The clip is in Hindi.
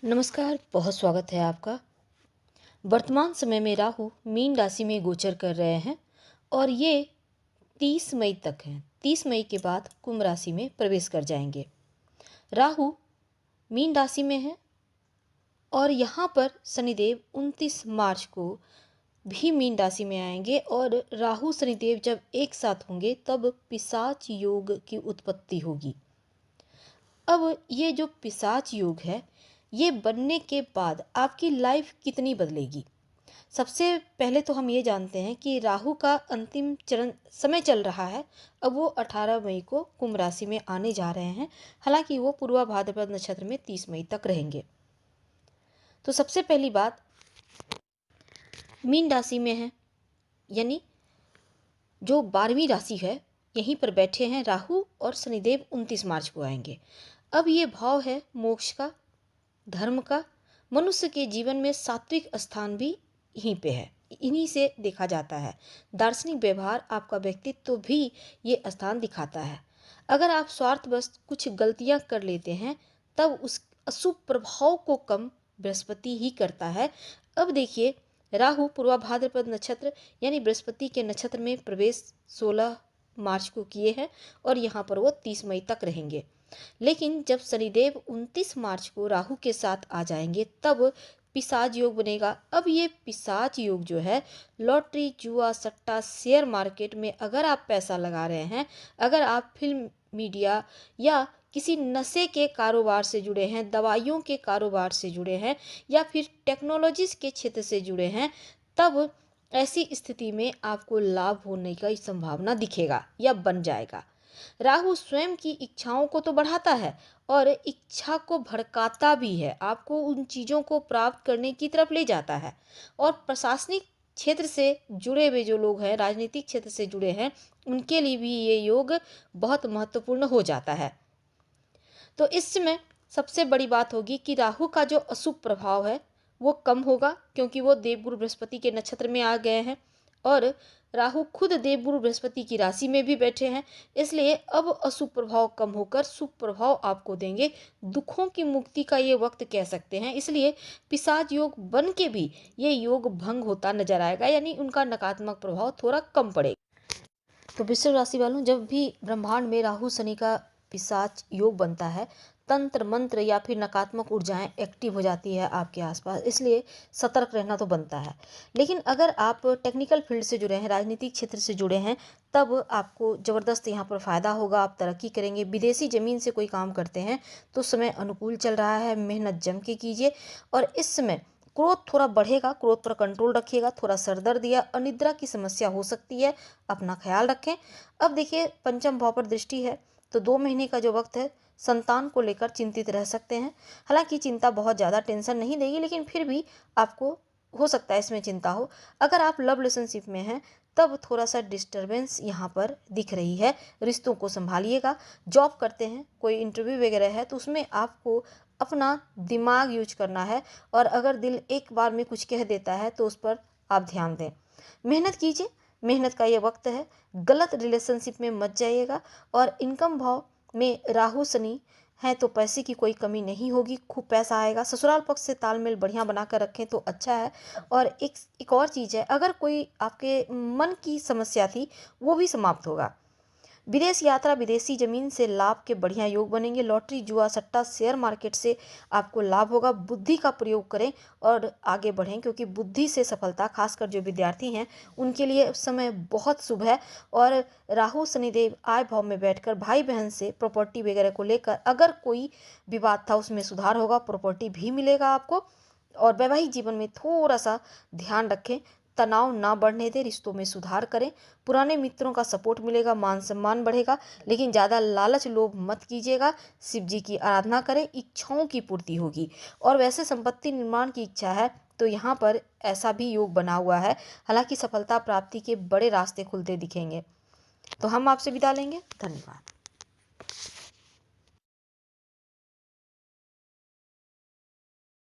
नमस्कार, बहुत स्वागत है आपका। वर्तमान समय में राहु मीन राशि में गोचर कर रहे हैं और ये 30 मई तक हैं। 30 मई के बाद कुंभ राशि में प्रवेश कर जाएंगे। राहु मीन राशि में है और यहाँ पर शनिदेव 29 मार्च को भी मीन राशि में आएंगे और राहु शनिदेव जब एक साथ होंगे तब पिशाच योग की उत्पत्ति होगी। अब ये जो पिशाच योग है, ये बनने के बाद आपकी लाइफ कितनी बदलेगी। सबसे पहले तो हम ये जानते हैं कि राहु का अंतिम चरण समय चल रहा है। अब वो 18 मई को कुंभ राशि में आने जा रहे हैं। हालांकि वो पूर्वा भाद्रपद नक्षत्र में 30 मई तक रहेंगे। तो सबसे पहली बात, मीन राशि में है, यानी जो 12वीं राशि है, यहीं पर बैठे हैं राहु और शनिदेव 29 मार्च को आएंगे। अब ये भाव है मोक्ष का, धर्म का। मनुष्य के जीवन में सात्विक स्थान भी यहीं पे है, इन्हीं से देखा जाता है। दार्शनिक व्यवहार, आपका व्यक्तित्व भी ये स्थान दिखाता है। अगर आप स्वार्थवश कुछ गलतियां कर लेते हैं तब उस अशुभ प्रभाव को कम बृहस्पति ही करता है। अब देखिए, राहु पूर्वा भाद्रपद नक्षत्र यानी बृहस्पति के नक्षत्र में प्रवेश 16 मार्च को किए हैं और यहाँ पर वो 30 मई तक रहेंगे। लेकिन जब शनिदेव 29 मार्च को राहु के साथ आ जाएंगे तब पिशाच योग बनेगा। अब ये पिशाच योग जो है, लॉटरी, जुआ, सट्टा, शेयर मार्केट में अगर आप पैसा लगा रहे हैं, अगर आप फिल्म, मीडिया या किसी नशे के कारोबार से जुड़े हैं, दवाइयों के कारोबार से जुड़े हैं या फिर टेक्नोलॉजी के क्षेत्र से जुड़े हैं, तब ऐसी स्थिति में आपको लाभ होने की संभावना दिखेगा या बन जाएगा। राहु स्वयं की इच्छाओं को तो बढ़ाता है और इच्छा को भड़काता भी है, आपको उन चीज़ों को प्राप्त करने की तरफ ले जाता है। और प्रशासनिक क्षेत्र से जुड़े हुए जो लोग हैं, राजनीतिक क्षेत्र से जुड़े हैं, उनके लिए भी ये योग बहुत महत्वपूर्ण हो जाता है। तो इसमें सबसे बड़ी बात होगी कि राहु का जो अशुभ प्रभाव है वो कम होगा, क्योंकि वो देवगुरु बृहस्पति के नक्षत्र में आ गए हैं और राहु खुद देवगुरु बृहस्पति की राशि में भी बैठे हैं। इसलिए अब अशुभ प्रभाव कम होकर शुभ प्रभाव आपको देंगे। दुखों की मुक्ति का ये वक्त कह सकते हैं। इसलिए पिशाच योग बन के भी ये योग भंग होता नजर आएगा, यानी उनका नकारात्मक प्रभाव थोड़ा कम पड़ेगा। तो वृश्चिक राशि वालों, जब भी ब्रह्मांड में राहु शनि का पिशाच योग बनता है, तंत्र मंत्र या फिर नकारात्मक ऊर्जाएं एक्टिव हो जाती है आपके आसपास। इसलिए सतर्क रहना तो बनता है। लेकिन अगर आप टेक्निकल फील्ड से जुड़े हैं, राजनीतिक क्षेत्र से जुड़े हैं, तब आपको ज़बरदस्त यहाँ पर फ़ायदा होगा, आप तरक्की करेंगे। विदेशी ज़मीन से कोई काम करते हैं तो समय अनुकूल चल रहा है, मेहनत जम के कीजिए। और इस समय क्रोध थोड़ा बढ़ेगा, क्रोध पर कंट्रोल रखिएगा। थोड़ा सरदर्द या अनिद्रा की समस्या हो सकती है, अपना ख्याल रखें। अब देखिए, पंचम भाव पर दृष्टि है तो 2 महीने का जो वक्त है, संतान को लेकर चिंतित रह सकते हैं। हालांकि चिंता बहुत ज़्यादा टेंशन नहीं देगी, लेकिन फिर भी आपको हो सकता है इसमें चिंता हो। अगर आप लव रिलेशनशिप में हैं तब थोड़ा सा डिस्टरबेंस यहाँ पर दिख रही है, रिश्तों को संभालिएगा। जॉब करते हैं, कोई इंटरव्यू वगैरह है, तो उसमें आपको अपना दिमाग यूज करना है और अगर दिल एक बार में कुछ कह देता है तो उस पर आप ध्यान दें। मेहनत कीजिए, मेहनत का ये वक्त है। गलत रिलेशनशिप में मत जाइएगा। और इनकम भाव में राहु शनि है तो पैसे की कोई कमी नहीं होगी, खूब पैसा आएगा। ससुराल पक्ष से तालमेल बढ़िया बना कर रखें तो अच्छा है। और एक और चीज़ है, अगर कोई आपके मन की समस्या थी वो भी समाप्त होगा। विदेश यात्रा, विदेशी जमीन से लाभ के बढ़िया योग बनेंगे। लॉटरी, जुआ, सट्टा, शेयर मार्केट से आपको लाभ होगा। बुद्धि का प्रयोग करें और आगे बढ़ें, क्योंकि बुद्धि से सफलता, खासकर जो विद्यार्थी हैं उनके लिए समय बहुत शुभ है। और राहु शनिदेव आय भाव में बैठकर भाई बहन से प्रॉपर्टी वगैरह को लेकर अगर कोई विवाद था उसमें सुधार होगा, प्रॉपर्टी भी मिलेगा आपको। और वैवाहिक जीवन में थोड़ा सा ध्यान रखें, तनाव ना बढ़ने दें, रिश्तों में सुधार करें। पुराने मित्रों का सपोर्ट मिलेगा, मान सम्मान बढ़ेगा। लेकिन ज़्यादा लालच लोभ मत कीजिएगा। शिव जी की आराधना करें, इच्छाओं की पूर्ति होगी। और वैसे संपत्ति निर्माण की इच्छा है तो यहाँ पर ऐसा भी योग बना हुआ है। हालांकि सफलता प्राप्ति के बड़े रास्ते खुलते दिखेंगे। तो हम आपसे विदा लेंगे। धन्यवाद।